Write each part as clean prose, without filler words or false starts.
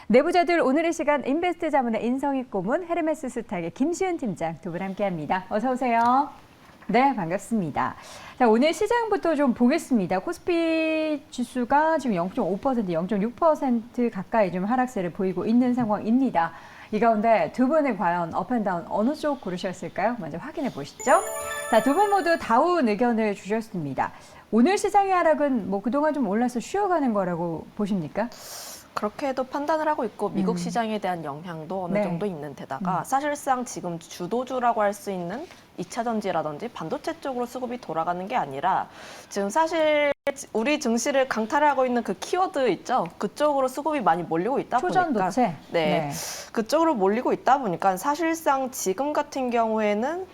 내부자들 오늘의 시간 인베스트 자문의 인성이 고문 헤르메스 스탁의 김시은 팀장 두 분 함께합니다. 어서 오세요. 네, 반갑습니다. 자, 오늘 시장부터 좀 보겠습니다. 코스피 지수가 지금 0.5%, 0.6% 가까이 좀 하락세를 보이고 있는 상황입니다. 이 가운데 두 분은 과연 업앤다운 어느 쪽 고르셨을까요? 먼저 확인해 보시죠. 자, 두 분 모두 다운 의견을 주셨습니다. 오늘 시장의 하락은 뭐 그동안 좀 올라서 쉬어가는 거라고 보십니까? 그렇게도 판단을 하고 있고 미국 시장에 대한 영향도 어느 네. 정도 있는 데다가 사실상 지금 주도주라고 할 수 있는 2차 전지라든지 반도체 쪽으로 수급이 돌아가는 게 아니라 지금 사실 우리 증시를 강탈하고 있는 그 키워드 있죠? 그쪽으로 수급이 많이 몰리고 있다 보니까 초전도체? 네. 그쪽으로 몰리고 있다 보니까 사실상 지금 같은 경우에는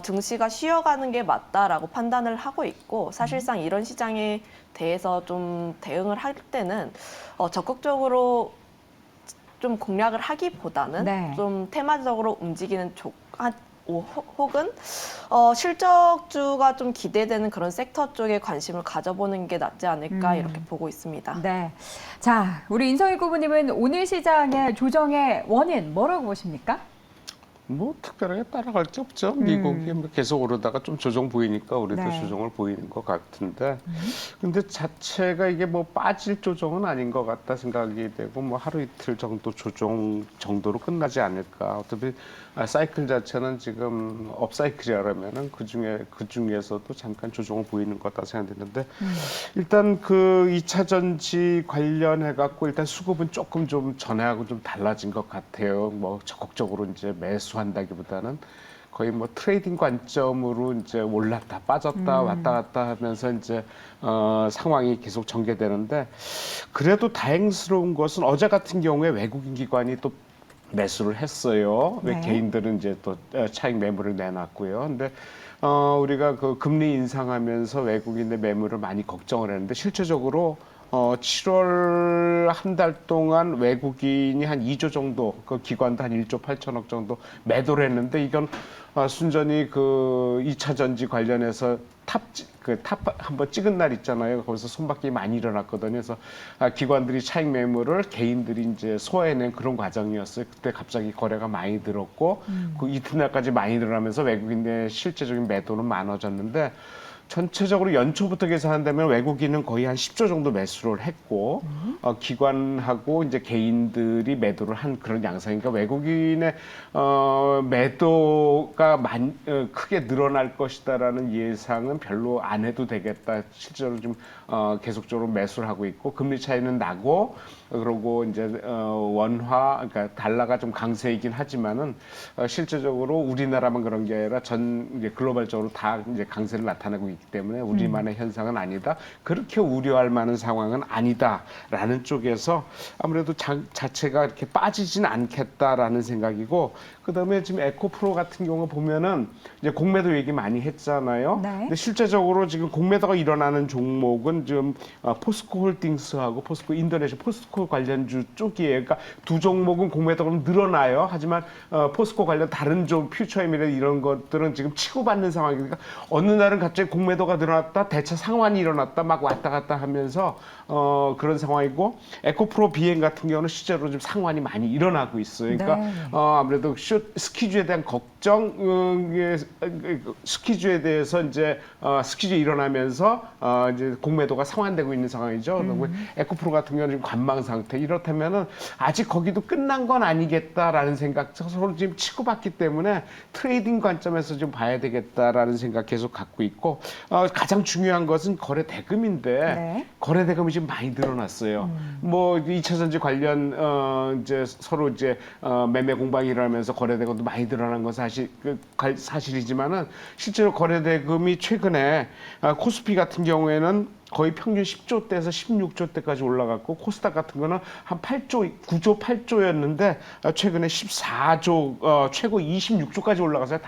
증시가 쉬어가는 게 맞다라고 판단을 하고 있고 사실상 이런 시장에 대해서 좀 대응을 할 때는 적극적으로 좀 공략을 하기보다는 네. 좀 테마적으로 움직이는 혹은 실적주가 좀 기대되는 그런 섹터 쪽에 관심을 가져보는 게 낫지 않을까 이렇게 보고 있습니다. 네. 자, 우리 인성희 고문님은 오늘 시장의 조정의 원인 뭐라고 보십니까? 뭐 특별하게 따라갈 게 없죠. 미국이 뭐 계속 오르다가 좀 조정 보이니까 우리도 네. 조정을 보이는 것 같은데 근데 자체가 이게 뭐 빠질 조정은 아닌 것 같다 생각이 되고 뭐 하루 이틀 정도 조정 정도로 끝나지 않을까. 어차피 사이클 자체는 지금 업사이클이라면은 그 중에서도 잠깐 조정을 보이는 것 같다 생각되는데 일단 그 2차 전지 관련해 갖고 일단 수급은 조금 좀 전에하고 좀 달라진 것 같아요. 뭐 적극적으로 이제 매수한다기보다는 거의 뭐 트레이딩 관점으로 이제 올랐다 빠졌다 왔다 갔다 하면서 이제 상황이 계속 전개되는데 그래도 다행스러운 것은 어제 같은 경우에 외국인 기관이 또 매수를 했어요. 네. 개인들은 이제 또 차익 매물을 내놨고요. 근데 우리가 그 금리 인상하면서 외국인의 매물을 많이 걱정을 했는데 실제적으로 7월 한 달 동안 외국인이 한 2조 정도, 그 기관도 한 1조 8천억 정도 매도를 했는데 이건 순전히 그 2차 전지 관련해서 탑 한번 찍은 날 있잖아요. 거기서 손바뀜이 많이 일어났거든요. 그래서 기관들이 차익 매물을 개인들이 이제 소화해낸 그런 과정이었어요. 그때 갑자기 거래가 많이 늘었고 그 이튿날까지 많이 늘어나면서 외국인의 실제적인 매도는 많아졌는데 전체적으로 연초부터 계산한다면 외국인은 거의 한 10조 정도 매수를 했고 기관하고 이제 개인들이 매도를 한 그런 양상이니까 외국인의 매도가 크게 늘어날 것이다라는 예상은 별로 안 해도 되겠다. 실제로 좀 계속적으로 매수를 하고 있고 금리 차이는 나고 그러고 이제 원화 그러니까 달러가 좀 강세이긴 하지만은 실제적으로 우리나라만 그런 게 아니라 전 이제 글로벌적으로 다 이제 강세를 나타내고 있기 때문에 우리만의 현상은 아니다. 그렇게 우려할 만한 상황은 아니다라는 쪽에서 아무래도 자체가 이렇게 빠지진 않겠다라는 생각이고 그다음에 지금 에코프로 같은 경우 보면은 이제 공매도 얘기 많이 했잖아요. 네. 근데 실제적으로 지금 공매도가 일어나는 종목은 지금 포스코 홀딩스하고 포스코 인도네시아 포스코 관련주 쪽이에요. 그러니까 두 종목은 공매도가 늘어나요. 하지만 포스코 관련 다른 종 퓨처엠이나 이런 것들은 지금 치고받는 상황이니까 어느 날은 갑자기 공매도가 늘어났다 대차 상환이 일어났다 막 왔다 갔다 하면서 그런 상황이고 에코프로 비행 같은 경우는 실제로 좀 상환이 많이 일어나고 있어요. 그러니까 네. 아무래도 스키주에 대한 걱정, 스키주에 대해서 이제 스키주 일어나면서 이제 공매도가 상환되고 있는 상황이죠. 그리고 에코프로 같은 경우는 지금 관망 상태. 이렇다면은 아직 거기도 끝난 건 아니겠다라는 생각, 서로 지금 치고받기 때문에 트레이딩 관점에서 좀 봐야 되겠다라는 생각 계속 갖고 있고 가장 중요한 것은 거래 대금인데 네. 거래 대금이 지금 많이 늘어났어요. 뭐 2차 전지 관련 이제 서로 이제 매매 공방이 일어나면서 거래 대금도 많이 늘어난 건 사실이지만은 실제로 거래 대금이 최근에 코스피 같은 경우에는 거의 평균 10조 대에서 16조 대까지 올라갔고 코스닥 같은 거는 한 8조, 9조, 8조였는데 최근에 14조, 최고 26조까지 올라가서요.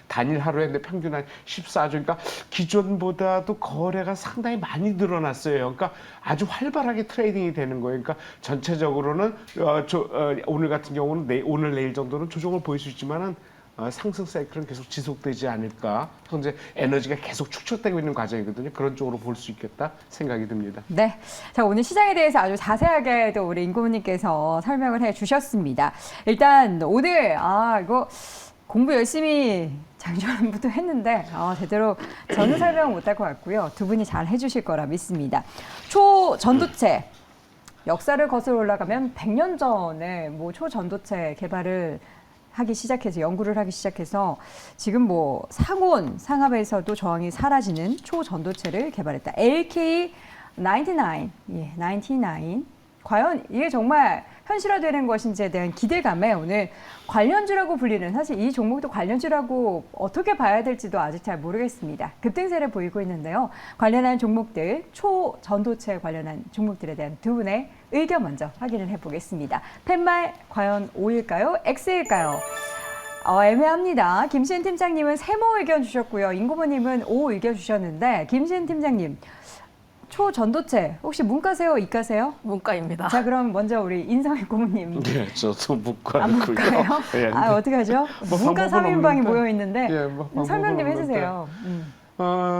단일 하루에 근데 평균 한 14조. 그러니까 기존보다도 거래가 상당히 많이 늘어났어요. 그러니까 아주 활발하게 트레이딩이 되는 거예요. 그러니까 전체적으로는 오늘 같은 경우는 오늘 내일 정도는 조정을 보일 수 있지만은 상승 사이클은 계속 지속되지 않을까. 현재 에너지가 계속 축적되고 있는 과정이거든요. 그런 쪽으로 볼 수 있겠다 생각이 듭니다. 네. 자, 오늘 시장에 대해서 아주 자세하게 또 우리 임고문님께서 설명을 해 주셨습니다. 일단 오늘, 이거 공부 열심히 작년부터 했는데, 제대로 저는 설명을 못할 것 같고요. 두 분이 잘 해주실 거라 믿습니다. 초전도체. 역사를 거슬러 올라가면 100년 전에 뭐 초전도체 개발을 하기 시작해서 연구를 하기 시작해서 지금 뭐 상업에서도 저항이 사라지는 초전도체를 개발했다. LK99, 99. 과연 이게 정말 현실화되는 것인지에 대한 기대감에 오늘 관련주라고 불리는, 사실 이 종목도 관련주라고 어떻게 봐야 될지도 아직 잘 모르겠습니다. 급등세를 보이고 있는데요. 관련한 종목들, 초전도체 관련한 종목들에 대한 두 분의 의견 먼저 확인을 해보겠습니다. 팻말 과연 O일까요? X일까요? 애매합니다. 김시은 팀장님은 세모 의견 주셨고요. 임고모님은 O 의견 주셨는데, 김시은 팀장님, 초전도체 혹시 문과세요, 이과세요? 문과입니다. 자, 그럼 먼저 우리 인성희 고모님. 네, 저도 문과고요. 문과예요? 예, 어떡하죠? 뭐 문과 방법은 3인방이 없는데. 모여 있는데 예, 뭐 방법은 설명 좀 없는데. 해주세요.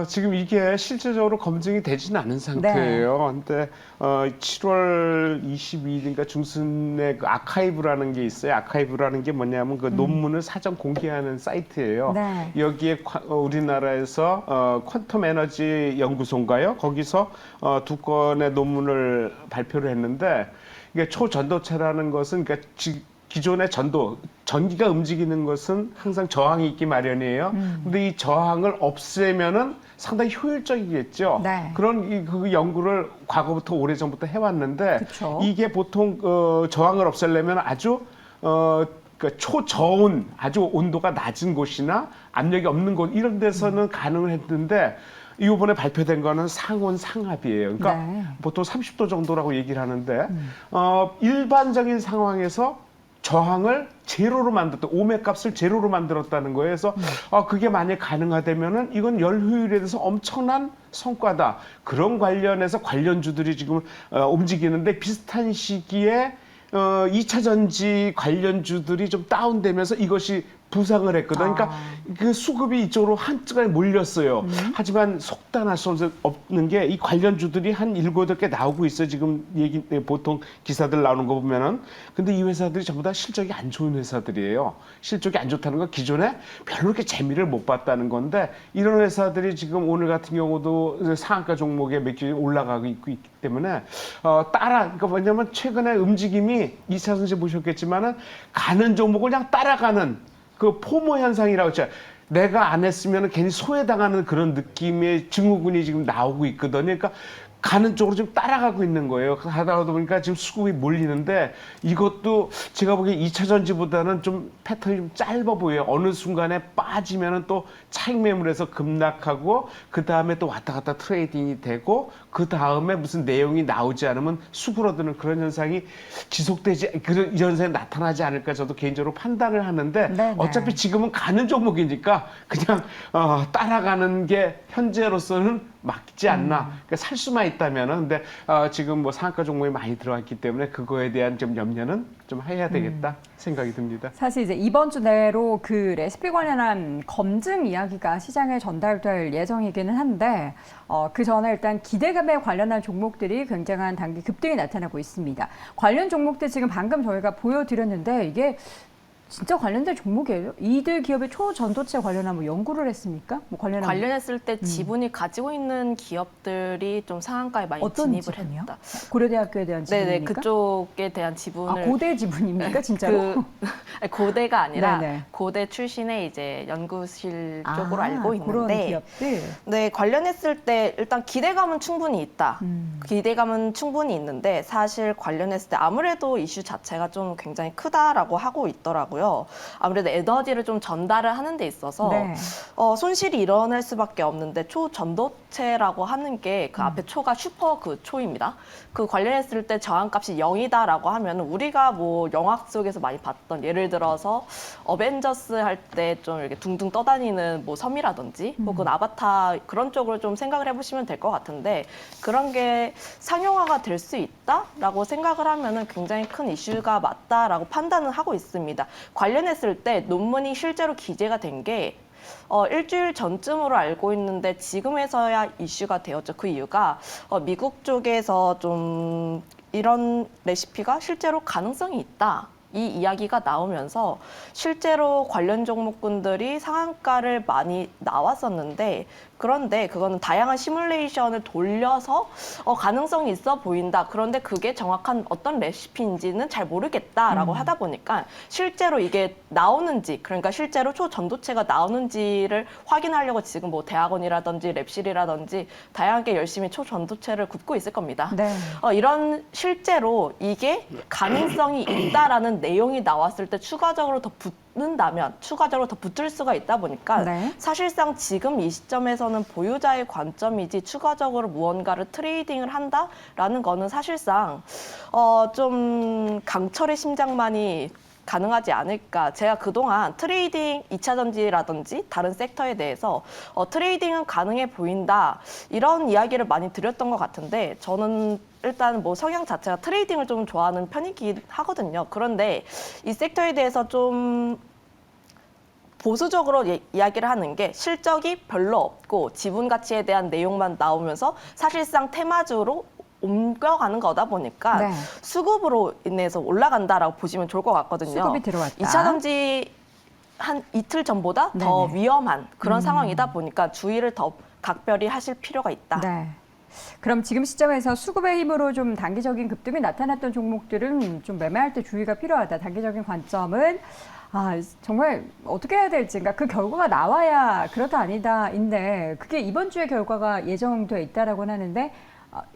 지금 이게 실제적으로 검증이 되지는 않은 상태예요. 근데 7월 22일인가 중순에 그 아카이브라는 게 있어요. 아카이브라는 게 뭐냐면 그 논문을 사전 공개하는 사이트예요. 네. 여기에 우리나라에서 퀀텀 에너지 연구소인가요? 거기서 두 건의 논문을 발표를 했는데, 이게 초전도체라는 것은 그러니까 기존의 전기가 움직이는 것은 항상 저항이 있기 마련이에요. 근데 이 저항을 없애면은 상당히 효율적이겠죠. 네. 그런 그 연구를 과거부터 오래전부터 해왔는데, 그쵸. 이게 보통 저항을 없애려면 아주 그러니까 초저온, 아주 온도가 낮은 곳이나 압력이 없는 곳, 이런 데서는 가능을 했는데, 이번에 발표된 거는 상온 상압이에요. 그러니까 네. 보통 30도 정도라고 얘기를 하는데, 일반적인 상황에서 저항을 제로로 만들었다. 오메 값을 제로로 만들었다는 거예요. 그래서 그게 만약 가능하다면은 이건 열 효율에 대해서 엄청난 성과다. 그런 관련해서 관련주들이 지금 움직이는데, 비슷한 시기에 2차 전지 관련주들이 좀 다운되면서 이것이 부상을 했거든. 그러니까 그 수급이 이쪽으로 한꺼번에 몰렸어요. 하지만 속단할 수 없는 게 이 관련주들이 한 7, 8개 나오고 있어요. 지금 보통 기사들 나오는 거 보면은. 근데 이 회사들이 전부 다 실적이 안 좋은 회사들이에요. 실적이 안 좋다는 건 기존에 별로 그렇게 재미를 못 봤다는 건데, 이런 회사들이 지금 오늘 같은 경우도 상한가 종목에 몇 개 올라가고 있기 때문에 그러니까 뭐냐면 최근에 움직임이 2차 전지 보셨겠지만은 가는 종목을 그냥 따라가는 그 포모 현상이라고 했죠. 내가 안 했으면 괜히 소외당하는 그런 느낌의 증후군이 지금 나오고 있거든요. 그러니까 가는 쪽으로 지금 따라가고 있는 거예요. 하다 보니까 지금 수급이 몰리는데, 이것도 제가 보기에 2차 전지보다는 좀 패턴이 좀 짧아 보여요. 어느 순간에 빠지면은 또 차익 매물에서 급락하고, 그 다음에 또 왔다 갔다 트레이딩이 되고, 그 다음에 무슨 내용이 나오지 않으면 수그러드는 그런 현상이 지속되지, 그런 현상이 나타나지 않을까 저도 개인적으로 판단을 하는데, 네네. 어차피 지금은 가는 종목이니까 그냥 따라가는 게 현재로서는 맞지 않나. 그러니까 살 수만 있다면은. 근데 지금 뭐 상한가 종목이 많이 들어왔기 때문에 그거에 대한 좀 염려는 좀 해야 되겠다 생각이 듭니다. 사실 이제 이번 주 내로 그 레시피 관련한 검증 이야기가 시장에 전달될 예정이기는 한데, 그 전에 일단 기대감에 관련한 종목들이 굉장한 단기 급등이 나타나고 있습니다. 관련 종목들 지금 방금 저희가 보여드렸는데, 이게 진짜 관련된 종목이에요? 이들 기업의 초전도체 관련한 뭐 연구를 했습니까? 뭐 관련했을 때 지분이 가지고 있는 기업들이 좀 상한가에 많이 어떤 진입을 지분이요? 했다. 고려대학교에 대한 네네, 지분입니까? 그쪽에 대한 지분을 고대 지분입니까, 진짜로? 아니, 고대가 아니라 네네. 고대 출신의 이제 연구실 쪽으로 알고 그런 있는데, 기업들. 네, 관련했을 때 일단 기대감은 충분히 있다. 기대감은 충분히 있는데, 사실 관련했을 때 아무래도 이슈 자체가 좀 굉장히 크다라고 하고 있더라고요. 아무래도 에너지를 좀 전달을 하는 데 있어서 네. 손실이 일어날 수밖에 없는데, 초전도체라고 하는 게 그 앞에 초가 슈퍼 그 초입니다. 그 관련했을 때 저항값이 0이다라고 하면 우리가 뭐 영화 속에서 많이 봤던, 예를 들어서 어벤져스 할 때 좀 이렇게 둥둥 떠다니는 뭐 섬이라든지 혹은 아바타 그런 쪽으로 좀 생각을 해보시면 될 것 같은데, 그런 게 상용화가 될 수 있다라고 생각을 하면은 굉장히 큰 이슈가 맞다라고 판단을 하고 있습니다. 관련했을 때 논문이 실제로 기재가 된 게 일주일 전쯤으로 알고 있는데 지금에서야 이슈가 되었죠. 그 이유가 미국 쪽에서 좀 이런 레시피가 실제로 가능성이 있다. 이 이야기가 나오면서 실제로 관련 종목군들이 상한가를 많이 나왔었는데, 그런데 그거는 다양한 시뮬레이션을 돌려서 가능성이 있어 보인다. 그런데 그게 정확한 어떤 레시피인지는 잘 모르겠다라고 하다 보니까 실제로 이게 나오는지, 그러니까 실제로 초전도체가 나오는지를 확인하려고 지금 뭐 대학원이라든지 랩실이라든지 다양하게 열심히 초전도체를 굽고 있을 겁니다. 네. 이런 실제로 이게 가능성이 있다라는 내용이 나왔을 때 추가적으로 더 붙는다면 추가적으로 더 붙을 수가 있다 보니까 네. 사실상 지금 이 시점에서는 보유자의 관점이지 추가적으로 무언가를 트레이딩을 한다라는 거는 사실상 좀 강철의 심장만이 가능하지 않을까. 제가 그동안 트레이딩, 2차 전지라든지 다른 섹터에 대해서 트레이딩은 가능해 보인다 이런 이야기를 많이 드렸던 것 같은데, 저는 일단 뭐 성향 자체가 트레이딩을 좀 좋아하는 편이긴 하거든요. 그런데 이 섹터에 대해서 좀 보수적으로 이야기를 하는 게 실적이 별로 없고 지분 가치에 대한 내용만 나오면서 사실상 테마주로 옮겨가는 거다 보니까 네. 수급으로 인해서 올라간다라고 보시면 좋을 것 같거든요. 수급이 들어왔다. 2차 전지 한 이틀 전보다 더 네네. 위험한 그런 상황이다 보니까 주의를 더 각별히 하실 필요가 있다. 네. 그럼 지금 시점에서 수급의 힘으로 좀 단기적인 급등이 나타났던 종목들은 좀 매매할 때 주의가 필요하다. 단기적인 관점은 정말 어떻게 해야 될지, 그러니까 그 결과가 나와야 그렇다 아니다인데 그게 이번 주에 결과가 예정돼 있다라고는 하는데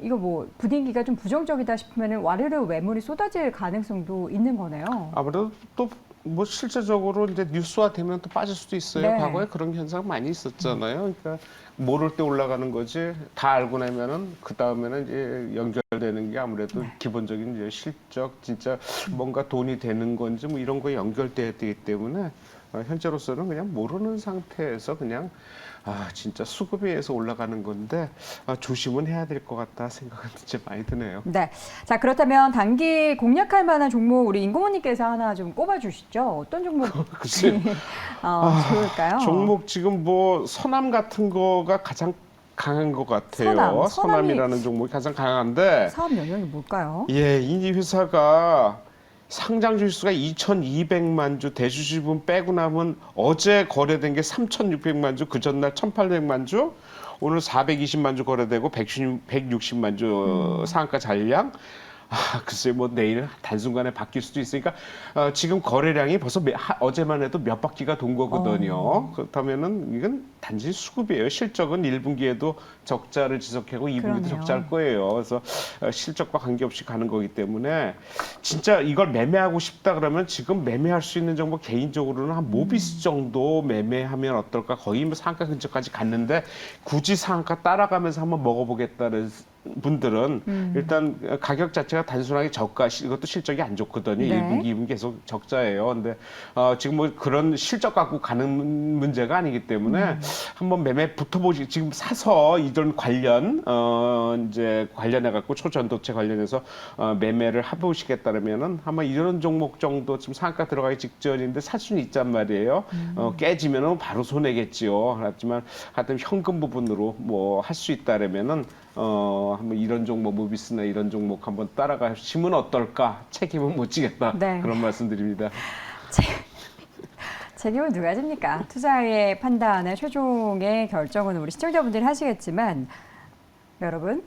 이거 뭐 분위기가 좀 부정적이다 싶으면 와르르 매물이 쏟아질 가능성도 있는 거네요. 아무래도 또 뭐 실제적으로 이제 뉴스화 되면 또 빠질 수도 있어요. 네. 과거에 그런 현상 많이 있었잖아요. 그러니까 모를 때 올라가는 거지 다 알고 나면은 그 다음에는 이제 연결되는 게 아무래도 기본적인 이제 실적, 진짜 뭔가 돈이 되는 건지 뭐 이런 거에 연결돼야 되기 때문에 현재로서는 그냥 모르는 상태에서 그냥 진짜 수급에 의해서 올라가는 건데 조심은 해야 될 것 같다 생각은 진짜 많이 드네요. 네. 자, 그렇다면 단기 공략할 만한 종목 우리 인공호님께서 하나 좀 꼽아주시죠. 어떤 종목 글쎄, 좋을까요? 종목 지금 뭐 서남 같은 거가 가장 강한 것 같아요. 서남이- 서남이라는 종목이 가장 강한데, 사업 영역이 뭘까요? 예, 이 회사가 상장 주수가 2,200만 주, 대주주분 빼고 나면 어제 거래된 게 3,600만 주, 그 전날 1,800만 주, 오늘 420만 주 거래되고 160만 주 상한가 잔량. 글쎄 뭐 내일 단순간에 바뀔 수도 있으니까 지금 거래량이 벌써 어제만 해도 몇 바퀴가 돈 거거든요. 그렇다면은 이건 단지 수급이에요. 실적은 1분기에도 적자를 지속하고 2분기도 그러네요. 적자일 거예요. 그래서 실적과 관계없이 가는 거기 때문에 진짜 이걸 매매하고 싶다 그러면 지금 매매할 수 있는 정보 개인적으로는 한 모비스 정도 매매하면 어떨까. 거의 뭐 상한가 근처까지 갔는데 굳이 상한가 따라가면서 한번 먹어보겠다는 분들은 일단 가격 자체가 단순하게 저가, 이것도 실적이 안 좋거든요. 네. 1분기, 2분기 계속 적자예요. 근데 지금 뭐 그런 실적 갖고 가는 문제가 아니기 때문에 한번 매매 붙어보시. 지금 사서 이런 관련 이제 관련해 갖고 초전도체 관련해서 매매를 해보시겠다면은 한번 이런 종목 정도 지금 상한가 들어가기 직전인데 살 수는 있단 말이에요. 깨지면은 바로 손해겠지요. 하지만 하여튼 현금 부분으로 뭐 할 수 있다라면은 한번 이런 종목, 모비스나 이런 종목 한번 따라가시면 어떨까? 책임은 못 지겠다. 네. 그런 말씀드립니다. 책임은 누가 집니까? 투자의 판단의 최종의 결정은 우리 시청자분들이 하시겠지만 여러분,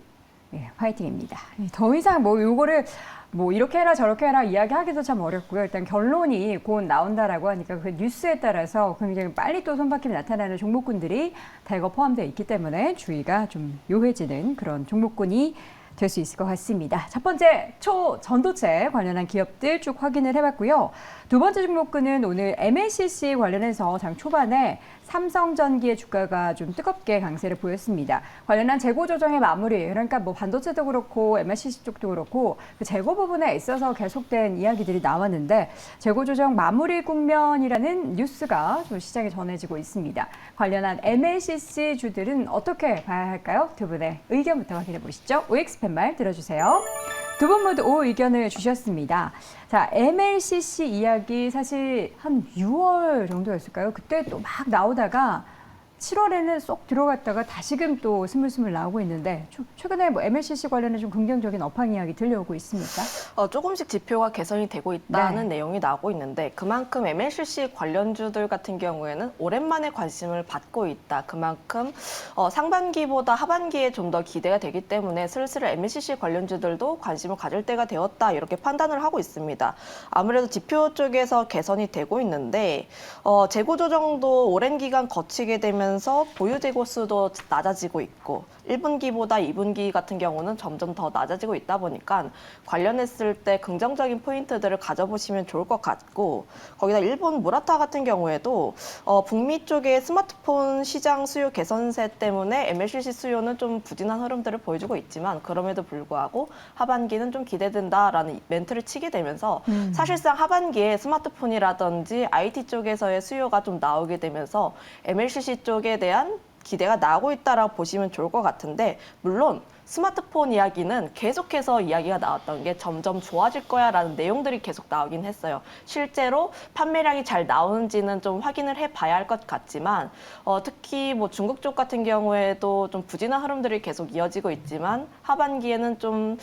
화이팅입니다. 더 이상 뭐 요거를 뭐 이렇게 해라 저렇게 해라 이야기하기도 참 어렵고요. 일단 결론이 곧 나온다라고 하니까 그 뉴스에 따라서 굉장히 빨리 또 손바뀜이 나타나는 종목군들이 대거 포함되어 있기 때문에 주의가 좀 요해지는 그런 종목군이 될 수 있을 것 같습니다. 첫 번째 초전도체 관련한 기업들 쭉 확인을 해봤고요. 두 번째 종목군은 오늘 MLCC 관련해서 장 초반에 삼성전기의 주가가 좀 뜨겁게 강세를 보였습니다. 관련한 재고 조정의 마무리, 그러니까 뭐 반도체도 그렇고 MLCC 쪽도 그렇고 그 재고 부분에 있어서 계속된 이야기들이 나왔는데 재고 조정 마무리 국면이라는 뉴스가 좀 시장에 전해지고 있습니다. 관련한 MLCC 주들은 어떻게 봐야 할까요? 두 분의 의견부터 확인해 보시죠. OX 팻말 들어주세요. 두 분 모두 O 의견을 주셨습니다. 자, MLCC 이야기 사실 한 6월 정도였을까요? 그때 또 막 나오다가 7월에는 쏙 들어갔다가 다시금 또 스물스물 나오고 있는데 최근에 뭐 MLCC 관련해 좀 긍정적인 업황 이야기 들려오고 있습니까? 조금씩 지표가 개선이 되고 있다는 네. 내용이 나오고 있는데 그만큼 MLCC 관련주들 같은 경우에는 오랜만에 관심을 받고 있다. 그만큼 상반기보다 하반기에 좀 더 기대가 되기 때문에 슬슬 MLCC 관련주들도 관심을 가질 때가 되었다. 이렇게 판단을 하고 있습니다. 아무래도 지표 쪽에서 개선이 되고 있는데 재고 조정도 오랜 기간 거치게 되면서 보유 재고 수도 낮아지고 있고 1분기보다 2분기 같은 경우는 점점 더 낮아지고 있다 보니까 관련했을 때 긍정적인 포인트들을 가져보시면 좋을 것 같고 거기다 일본 무라타 같은 경우에도 북미 쪽의 스마트폰 시장 수요 개선세 때문에 MLCC 수요는 좀 부진한 흐름들을 보여주고 있지만 그럼에도 불구하고 하반기는 좀 기대된다라는 멘트를 치게 되면서 사실상 하반기에 스마트폰이라든지 IT 쪽에서의 수요가 좀 나오게 되면서 MLCC 쪽에 대한 기대가 나오고 있다라고 보시면 좋을 것 같은데 물론 스마트폰 이야기는 계속해서 이야기가 나왔던 게 점점 좋아질 거야라는 내용들이 계속 나오긴 했어요. 실제로 판매량이 잘 나오는지는 좀 확인을 해봐야 할 것 같지만 특히 뭐 중국 쪽 같은 경우에도 좀 부진한 흐름들이 계속 이어지고 있지만 하반기에는 좀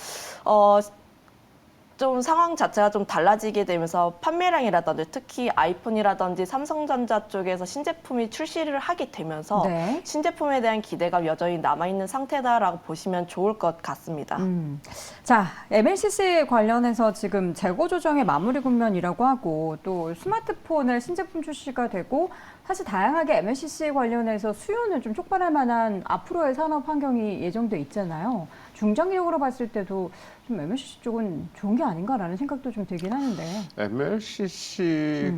상황 자체가 좀 달라지게 되면서 판매량이라든지 특히 아이폰이라든지 삼성전자 쪽에서 신제품이 출시를 하게 되면서 네. 신제품에 대한 기대가 여전히 남아있는 상태다라고 보시면 좋을 것 같습니다. 자, MLCC 관련해서 지금 재고 조정의 마무리 국면이라고 하고 또 스마트폰의 신제품 출시가 되고 사실 다양하게 MLCC 관련해서 수요는 좀 촉발할 만한 앞으로의 산업 환경이 예정돼 있잖아요. 중장기적으로 봤을 때도 좀 MLCC 쪽은 좋은 게 아닌가라는 생각도 좀 들긴 하는데. MLCC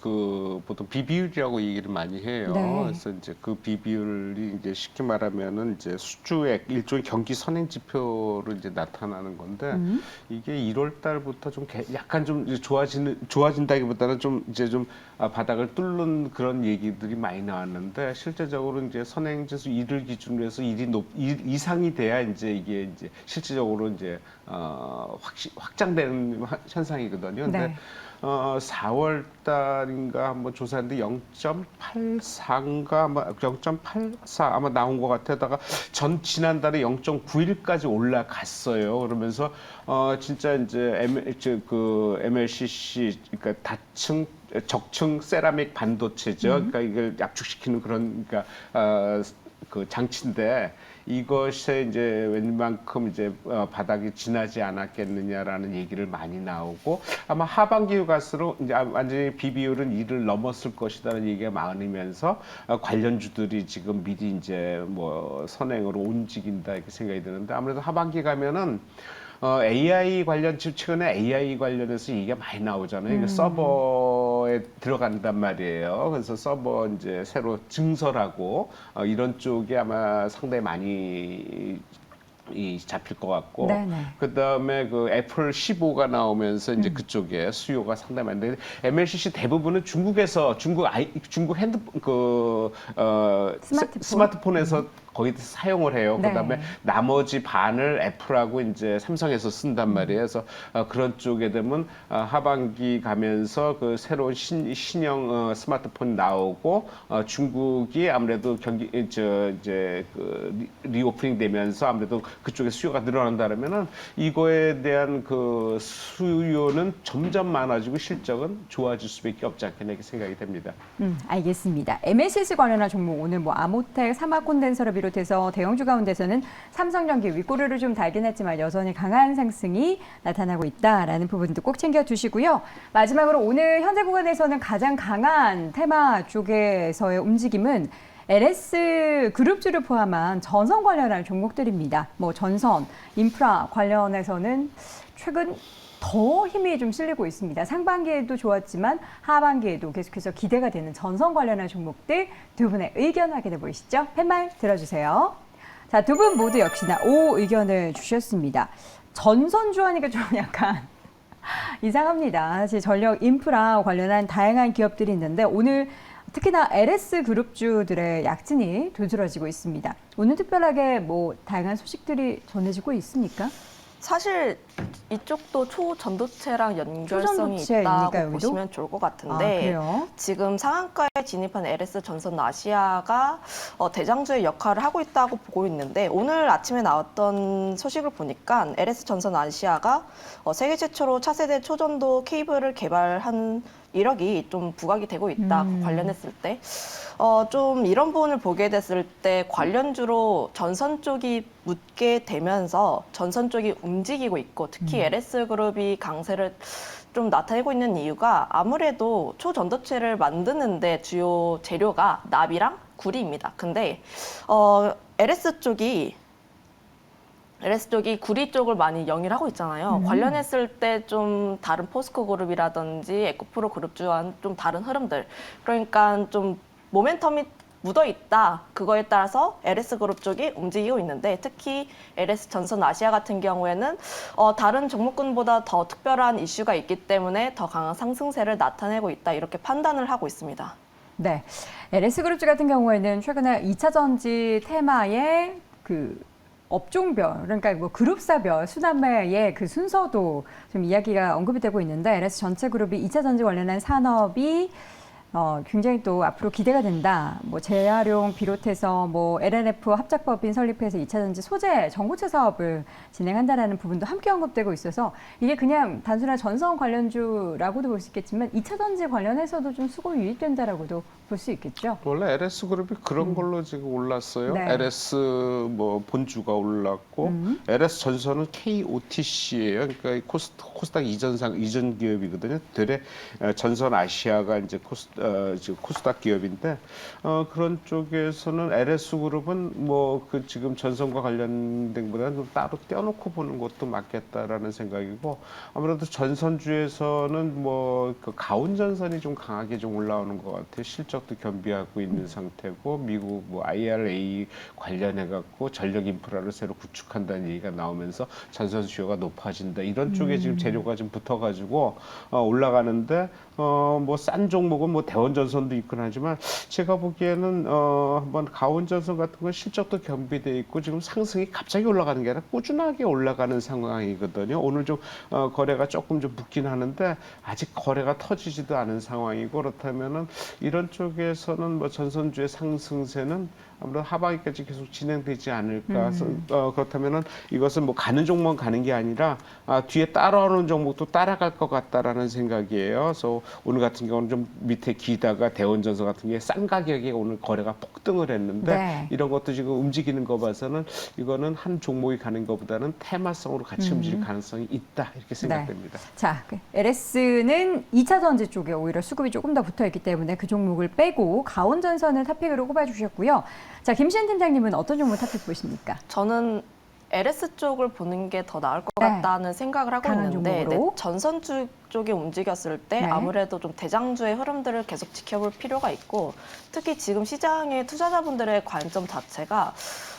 그 보통 비비율이라고 얘기를 많이 해요. 네. 그래서 이제 그 비비율이 이제 쉽게 말하면은 이제 수주액 일종의 경기 선행 지표로 이제 나타나는 건데 이게 1월 달부터 좀 약간 좀 이제 좋아진다기보다는 좀 이제 좀 바닥을 뚫는 그런 얘기들이 많이 나왔는데 실제적으로 이제 선행지수 1을 기준으로 해서 1 이상이 돼야 이게 이제 실질적으로 이제 확장되는 현상이거든요. 근데 네. 4월 달인가 한번 조사했는데 0.84인가 아마 0.84 아마 나온 것 같아다가 지난달에 0.91까지 올라갔어요. 그러면서 진짜 이제 MLCC 그러니까 적층 세라믹 반도체죠. 그러니까 이걸 압축시키는 그런 그 장치인데 이것에 이제 웬만큼 이제 바닥이 지나지 않았겠느냐라는 얘기를 많이 나오고 아마 하반기 갈수록 이제 완전히 비비율은 1을 넘었을 것이다라는 얘기가 많으면서 관련주들이 지금 미리 이제 뭐 선행으로 움직인다 이렇게 생각이 드는데 아무래도 하반기 가면은 AI 최근에 AI 관련해서 얘기가 많이 나오잖아요. 이게 서버에 들어간단 말이에요. 그래서 서버 이제 새로 증설하고 이런 쪽에 아마 상당히 많이 잡힐 것 같고, 네네. 그 다음에 그 애플 15가 나오면서 이제 그쪽에 수요가 상당히 많은데 MLCC 대부분은 중국 스마트폰에서 거의 사용을 해요. 네. 그다음에 나머지 반을 애플하고 이제 삼성에서 쓴단 말이에요. 그래서 그런 쪽에 되면 하반기 가면서 그 새로운 신형 스마트폰 나오고 중국이 아무래도 리오프닝 되면서 아무래도 그쪽에 수요가 늘어난다면은 이거에 대한 그 수요는 점점 많아지고 실적은 좋아질 수밖에 없지 않겠나 이렇게 생각이 됩니다. 알겠습니다. MLCC 관련한 종목 오늘 뭐 아모텍, 사마콘덴서를 비롯해서 대형주 가운데서는 삼성전기 윗꼬리를 좀 달긴 했지만 여전히 강한 상승이 나타나고 있다라는 부분도 꼭 챙겨두시고요. 마지막으로 오늘 현재 구간에서는 가장 강한 테마 쪽에서의 움직임은 LS 그룹주를 포함한 전선 관련한 종목들입니다. 뭐 전선, 인프라 관련해서는 최근 더 힘이 좀 실리고 있습니다. 상반기에도 좋았지만 하반기에도 계속해서 기대가 되는 전선 관련한 종목들 두 분의 의견 확인해 보시죠. 팻말 들어주세요. 자, 두 분 모두 역시나 O 의견을 주셨습니다. 전선주 하니까 좀 약간 이상합니다. 사실 전력 인프라 관련한 다양한 기업들이 있는데 오늘 특히나 LS 그룹주들의 약진이 두드러지고 있습니다. 오늘 특별하게 뭐 다양한 소식들이 전해지고 있습니까? 사실 이쪽도 초전도체랑 연결성이 초전도체입니까, 있다고 여기도? 보시면 좋을 것 아, 같은데 그래요? 지금 상한가에 진입한 LS 전선 아시아가 대장주의 역할을 하고 있다고 보고 있는데 오늘 아침에 나왔던 소식을 보니까 LS 전선 아시아가 세계 최초로 차세대 초전도 케이블을 개발한 이력이 좀 부각이 되고 있다. 관련했을 때. 좀 이런 부분을 보게 됐을 때 관련주로 전선 쪽이 묻게 되면서 전선 쪽이 움직이고 있고 특히 LS그룹이 강세를 좀 나타내고 있는 이유가 아무래도 초전도체를 만드는데 주요 재료가 납이랑 구리입니다. 근데 LS 쪽이 구리 쪽을 많이 영위를 하고 있잖아요. 관련했을 때 좀 다른 포스코 그룹이라든지 에코프로 그룹주와는 좀 다른 흐름들. 그러니까 좀 모멘텀이 묻어 있다. 그거에 따라서 LS 그룹 쪽이 움직이고 있는데 특히 LS 전선 아시아 같은 경우에는 다른 종목군보다 더 특별한 이슈가 있기 때문에 더 강한 상승세를 나타내고 있다. 이렇게 판단을 하고 있습니다. 네. LS그룹주 같은 경우에는 최근에 2차 전지 테마의 그 업종별, 그러니까 뭐 그룹사별 순환매의 그 순서도 좀 이야기가 언급이 되고 있는데 LS 전체 그룹이 2차 전지 관련한 산업이 굉장히 또 앞으로 기대가 된다. 뭐 재활용 비롯해서 뭐 LNF 합작법인 설립해서 2차 전지 소재 전고체 사업을 진행한다라는 부분도 함께 언급되고 있어서 이게 그냥 단순한 전선 관련주라고도 볼 수 있겠지만 2차 전지 관련해서도 좀 수급이 유입된다라고도 볼 수 있겠죠. 원래 LS 그룹이 그런 걸로 지금 올랐어요. 네. LS 뭐 본주가 올랐고 LS 전선은 KOTC예요. 그러니까 이 코스닥 이전 기업이거든요. 되레 전선 아시아가 이제 코스닥 기업인데 그런 쪽에서는 LS 그룹은 뭐 그 지금 전선과 관련된 것보다는 좀 따로 떼어놓고 보는 것도 맞겠다라는 생각이고 아무래도 전선주에서는 뭐그 가온 전선이 좀 강하게 좀 올라오는 것 같아요. 실적도 겸비하고 있는 상태고 미국 뭐 IRA 관련해 갖고 전력 인프라를 새로 구축한다는 얘기가 나오면서 전선 수요가 높아진다. 이런 쪽에 지금 재료가 좀 붙어가지고 올라가는데 뭐 싼 종목은 뭐 대원전선도 있긴 하지만 제가 보기에는 한번 가온전선 같은 건 실적도 겸비돼 있고 지금 상승이 갑자기 올라가는 게 아니라 꾸준하게 올라가는 상황이거든요. 오늘 좀 거래가 조금 좀 붙긴 하는데 아직 거래가 터지지도 않은 상황이고 그렇다면은 이런 쪽에서는 뭐 전선주의 상승세는 아무래도 하반기까지 계속 진행되지 않을까. 그렇다면은 이것은 뭐 가는 종목은 가는 게 아니라 뒤에 따라오는 종목도 따라갈 것 같다라는 생각이에요. 그래서 오늘 같은 경우는 좀 밑에 기다가 대원전선 같은 게 싼 가격에 오늘 거래가 폭등을 했는데 네. 이런 것도 지금 움직이는 거 봐서는 이거는 한 종목이 가는 것보다는 테마성으로 같이 움직일 가능성이 있다 이렇게 생각됩니다. 자, LS는 2차 전지 쪽에 오히려 수급이 조금 더 붙어 있기 때문에 그 종목을 빼고 가온전선을 탑픽으로 꼽아주셨고요. 자, 김시은 팀장님은 어떤 종목 탑픽 보십니까? 저는 LS 쪽을 보는 게 더 나을 것 네. 같다는 생각을 하고 강한 있는데 종목으로. 전선주 쪽에 움직였을 때 네. 아무래도 좀 대장주의 흐름들을 계속 지켜볼 필요가 있고 특히 지금 시장의 투자자분들의 관점 자체가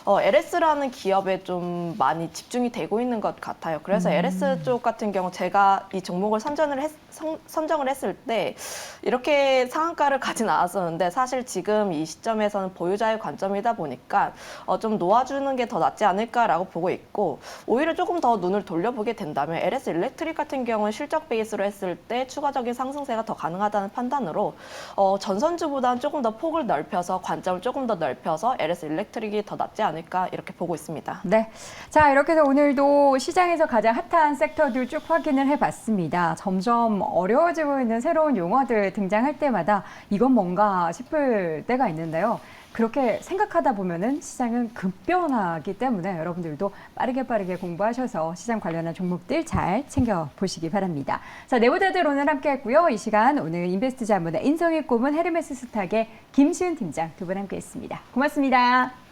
LS라는 기업에 좀 많이 집중이 되고 있는 것 같아요. 그래서 LS 쪽 같은 경우 제가 이 종목을 선정을 했을 때 이렇게 상한가를 가진 않았었는데 사실 지금 이 시점에서는 보유자의 관점이다 보니까 좀 놓아주는 게 더 낫지 않을까라고 보고 있고 오히려 조금 더 눈을 돌려보게 된다면 LS 일렉트릭 같은 경우는 실적 베이스로 했을 때 추가적인 상승세가 더 가능하다는 판단으로 전선주보다는 조금 더 폭을 넓혀서 관점을 조금 더 넓혀서 LS 일렉트릭이 더 낫지 않을까 이렇게 보고 있습니다. 네. 자, 이렇게 해서 오늘도 시장에서 가장 핫한 섹터들 쭉 확인을 해봤습니다. 점점 어려워지고 있는 새로운 용어들 등장할 때마다 이건 뭔가 싶을 때가 있는데요. 그렇게 생각하다 보면은 시장은 급변하기 때문에 여러분들도 빠르게 공부하셔서 시장 관련한 종목들 잘 챙겨보시기 바랍니다. 자, 내부자들 오늘 함께 했고요. 이 시간 오늘 인베스트 자문의 인성의 꿈은 헤르메스 스탁의 김시은 팀장 두 분 함께 했습니다. 고맙습니다.